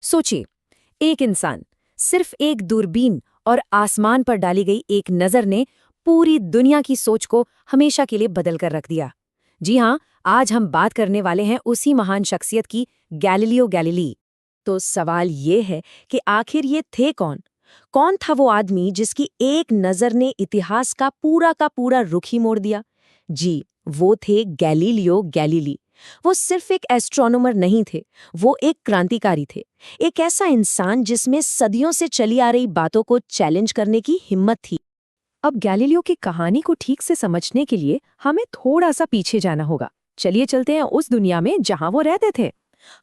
सोचिए, एक इंसान, सिर्फ एक दूरबीन और आसमान पर डाली गई एक नज़र ने पूरी दुनिया की सोच को हमेशा के लिए बदल कर रख दिया। जी हाँ, आज हम बात करने वाले हैं उसी महान शख्सियत की, गैलीलियो गैलीली। तो सवाल ये है कि आखिर ये थे कौन? कौन था वो आदमी जिसकी एक नज़र ने इतिहास का पूरा रुख ही मोड़ दिया? जी, वो थे गैलीलियो गैलीली। वो सिर्फ एक एस्ट्रोनॉमर नहीं थे, वो एक क्रांतिकारी थे। एक ऐसा इंसान जिसमें सदियों से चली आ रही बातों को चैलेंज करने की हिम्मत थी। अब गैलीलियो की कहानी को ठीक से समझने के लिए हमें थोड़ा सा पीछे जाना होगा। चलिए चलते हैं उस दुनिया में जहां वो रहते थे।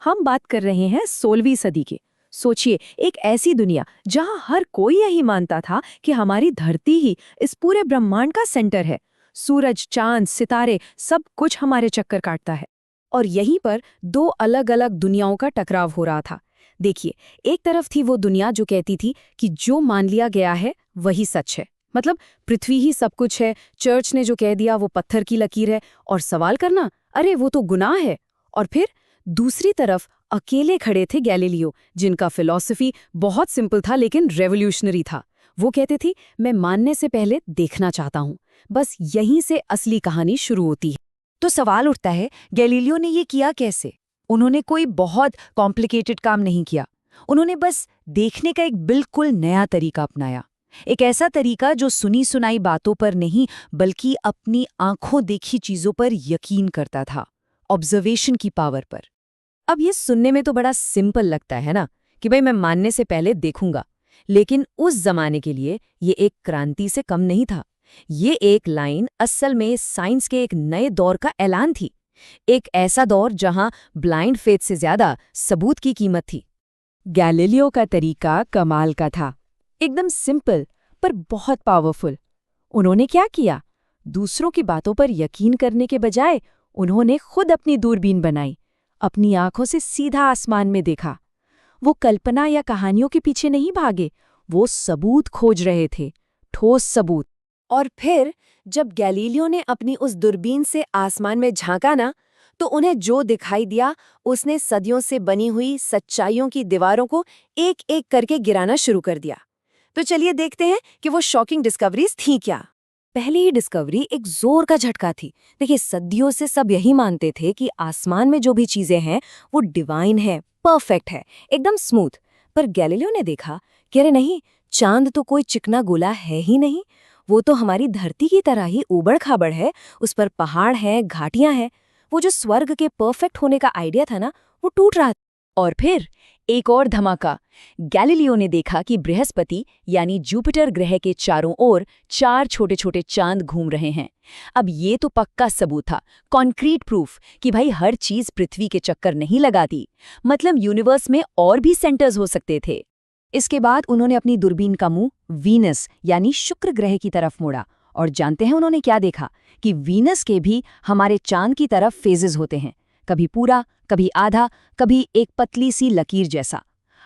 हम बात कर रहे हैं 16वीं सदी की। सोचिए, एक ऐसी दुनिया जहां हर कोई यही मानता था कि हमारी धरती ही इस पूरे ब्रह्मांड का सेंटर है। सूरज, चांद, सितारे, सब कुछ हमारे चक्कर काटता है। और यहीं पर दो अलग अलग दुनियाओं का टकराव हो रहा था। देखिए, एक तरफ थी वो दुनिया जो कहती थी कि जो मान लिया गया है वही सच है, मतलब पृथ्वी ही सब कुछ है, चर्च ने जो कह दिया वो पत्थर की लकीर है, और सवाल करना, अरे वो तो गुनाह है। और फिर दूसरी तरफ अकेले खड़े थे गैलीलियो, जिनका फिलॉसफी बहुत सिंपल था लेकिन रेवोल्यूशनरी था। वो कहते थे, मैं मानने से पहले देखना चाहता हूँ। बस यहीं से असली कहानी शुरू होती है। तो सवाल उठता है, गैलीलियो ने ये किया कैसे? उन्होंने कोई बहुत कॉम्प्लिकेटेड काम नहीं किया। उन्होंने बस देखने का एक बिल्कुल नया तरीका अपनाया। एक ऐसा तरीका जो सुनी सुनाई बातों पर नहीं, बल्कि अपनी आंखों देखी चीजों पर यकीन करता था, ऑब्जर्वेशन की पावर पर। अब ये सुनने में तो बड़ा सिंपल लगता है ना, कि भाई मैं मानने से पहले देखूंगा। लेकिन उस जमाने के लिए ये एक क्रांति से कम नहीं था। ये एक लाइन असल में साइंस के एक नए दौर का ऐलान थी। एक ऐसा दौर जहां ब्लाइंड फेथ से ज्यादा सबूत की कीमत थी। गैलीलियो का तरीका कमाल का था, एकदम सिंपल पर बहुत पावरफुल। उन्होंने क्या किया? दूसरों की बातों पर यकीन करने के बजाय उन्होंने खुद अपनी दूरबीन बनाई, अपनी आंखों से सीधा आसमान में देखा। वो कल्पना या कहानियों के पीछे नहीं भागे, वो सबूत खोज रहे थे, ठोस सबूत। और फिर जब गैलीलियो ने अपनी उस दूरबीन से आसमान में झांका ना, तो उन्हें जो दिखाई दिया, उसने सदियों से बनी हुई सच्चाइयों की दीवारों को एक एक करके गिराना शुरू कर दिया। तो चलिए देखते हैं कि वो शॉकिंग डिस्कवरीज थी क्या। पहली ही डिस्कवरी एक जोर का झटका थी। देखिए, सदियों से सब यही मानते थे कि आसमान में जो भी चीजें हैं वो डिवाइन है, परफेक्ट है, एकदम स्मूथ। पर गैलीलियो ने देखा कि अरे नहीं, चांद तो कोई चिकना गोला है ही नहीं। वो तो हमारी धरती की तरह ही ऊबड़ खाबड़ है, उस पर पहाड़ हैं, घाटियां हैं। वो जो स्वर्ग के परफेक्ट होने का आइडिया था ना, वो टूट रहा था। और फिर एक और धमाका। गैलीलियो ने देखा कि बृहस्पति यानी जुपिटर ग्रह के चारों ओर 4 छोटे छोटे चांद घूम रहे हैं। अब ये तो पक्का सबूत था, कॉन्क्रीट प्रूफ कि भाई हर चीज पृथ्वी के चक्कर नहीं लगाती। मतलब यूनिवर्स में और भी सेंटर्स हो सकते थे। इसके बाद उन्होंने अपनी दूरबीन का मुंह वीनस यानी शुक्र ग्रह की तरफ मोड़ा, और जानते हैं उन्होंने क्या देखा? कि वीनस के भी हमारे चांद की तरफ फेजेस होते हैं, कभी पूरा, कभी आधा, कभी एक पतली सी लकीर जैसा।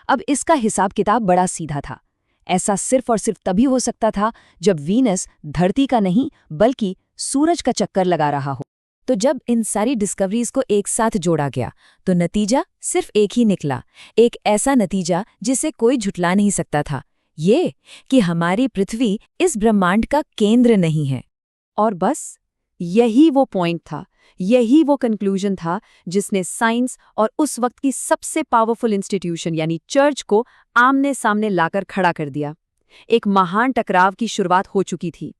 अब इसका हिसाब किताब बड़ा सीधा था। ऐसा सिर्फ और सिर्फ तभी हो सकता था जब वीनस धरती का नहीं बल्कि सूरज का चक्कर लगा रहा हो। तो जब इन सारी डिस्कवरीज को एक साथ जोड़ा गया, तो नतीजा सिर्फ एक ही निकला। एक ऐसा नतीजा जिसे कोई झुठला नहीं सकता था, ये कि हमारी पृथ्वी इस ब्रह्मांड का केंद्र नहीं है। और बस यही वो पॉइंट था, यही वो कंक्लूजन था जिसने साइंस और उस वक्त की सबसे पावरफुल इंस्टीट्यूशन यानी चर्च को आमने सामने लाकर खड़ा कर दिया। एक महान टकराव की शुरुआत हो चुकी थी।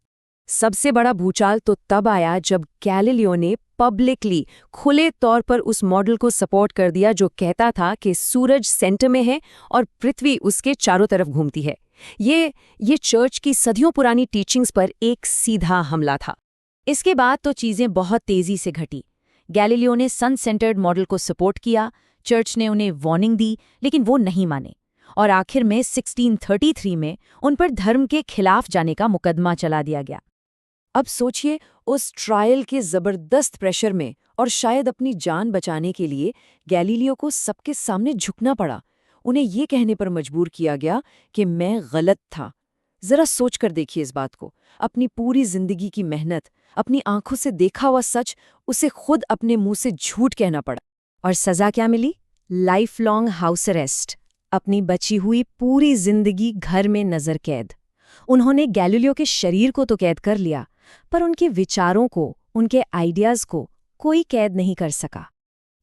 सबसे बड़ा भूचाल तो तब आया जब गैलीलियो ने पब्लिकली खुले तौर पर उस मॉडल को सपोर्ट कर दिया जो कहता था कि सूरज सेंटर में है और पृथ्वी उसके चारों तरफ घूमती है। ये चर्च की सदियों पुरानी टीचिंग्स पर एक सीधा हमला था। इसके बाद तो चीजें बहुत तेजी से घटी। गैलीलियो ने सन सेंटर्ड मॉडल को सपोर्ट किया, चर्च ने उन्हें वार्निंग दी, लेकिन वो नहीं माने। और आखिर में 1633 में उन पर धर्म के खिलाफ जाने का मुकदमा चला दिया गया। अब सोचिए, उस ट्रायल के जबरदस्त प्रेशर में और शायद अपनी जान बचाने के लिए गैलीलियो को सबके सामने झुकना पड़ा। उन्हें ये कहने पर मजबूर किया गया कि मैं गलत था। जरा सोच कर देखिए इस बात को। अपनी पूरी जिंदगी की मेहनत, अपनी आंखों से देखा हुआ सच, उसे खुद अपने मुंह से झूठ कहना पड़ा। और सजा क्या मिली? Lifelong house arrest. अपनी बची हुई पूरी जिंदगी घर में नजर कैद। उन्होंने गैलीलियो के शरीर को तो कैद कर लिया, पर उनके विचारों को, उनके आइडियाज को कोई कैद नहीं कर सका।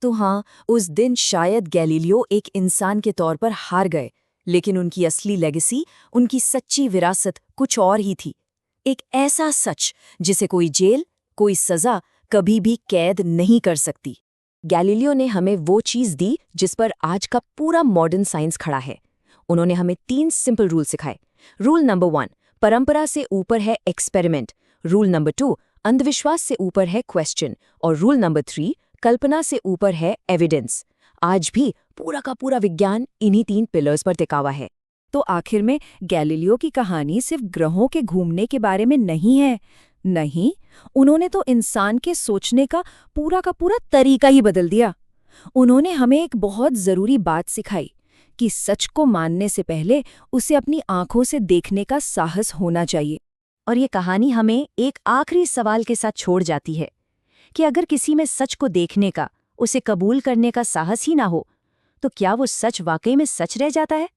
तो हाँ, उस दिन शायद गैलीलियो एक इंसान के तौर पर हार गए, लेकिन उनकी असली लेगेसी, उनकी सच्ची विरासत कुछ और ही थी। एक ऐसा सच जिसे कोई जेल, कोई सजा कभी भी कैद नहीं कर सकती। गैलीलियो ने हमें वो चीज़ दी जिस पर आज का पूरा मॉडर्न साइंस खड़ा है। उन्होंने हमें 3 सिंपल रूल सिखाए। रूल नंबर 1, परंपरा से ऊपर है एक्सपेरिमेंट। रूल नंबर 2, अंधविश्वास से ऊपर है क्वेश्चन। और रूल नंबर 3, कल्पना से ऊपर है एविडेंस। आज भी पूरा का पूरा विज्ञान इन्हीं 3 पिलर्स पर टिका हुआ है। तो आखिर में गैलीलियो की कहानी सिर्फ ग्रहों के घूमने के बारे में नहीं है। नहीं, उन्होंने तो इंसान के सोचने का पूरा तरीका ही बदल दिया। उन्होंने हमें एक बहुत जरूरी बात सिखाई कि सच को मानने से पहले उसे अपनी आंखों से देखने का साहस होना चाहिए। और ये कहानी हमें एक आखिरी सवाल के साथ छोड़ जाती है कि अगर किसी में सच को देखने का, उसे कबूल करने का साहस ही ना हो, तो क्या वो सच वाकई में सच रह जाता है?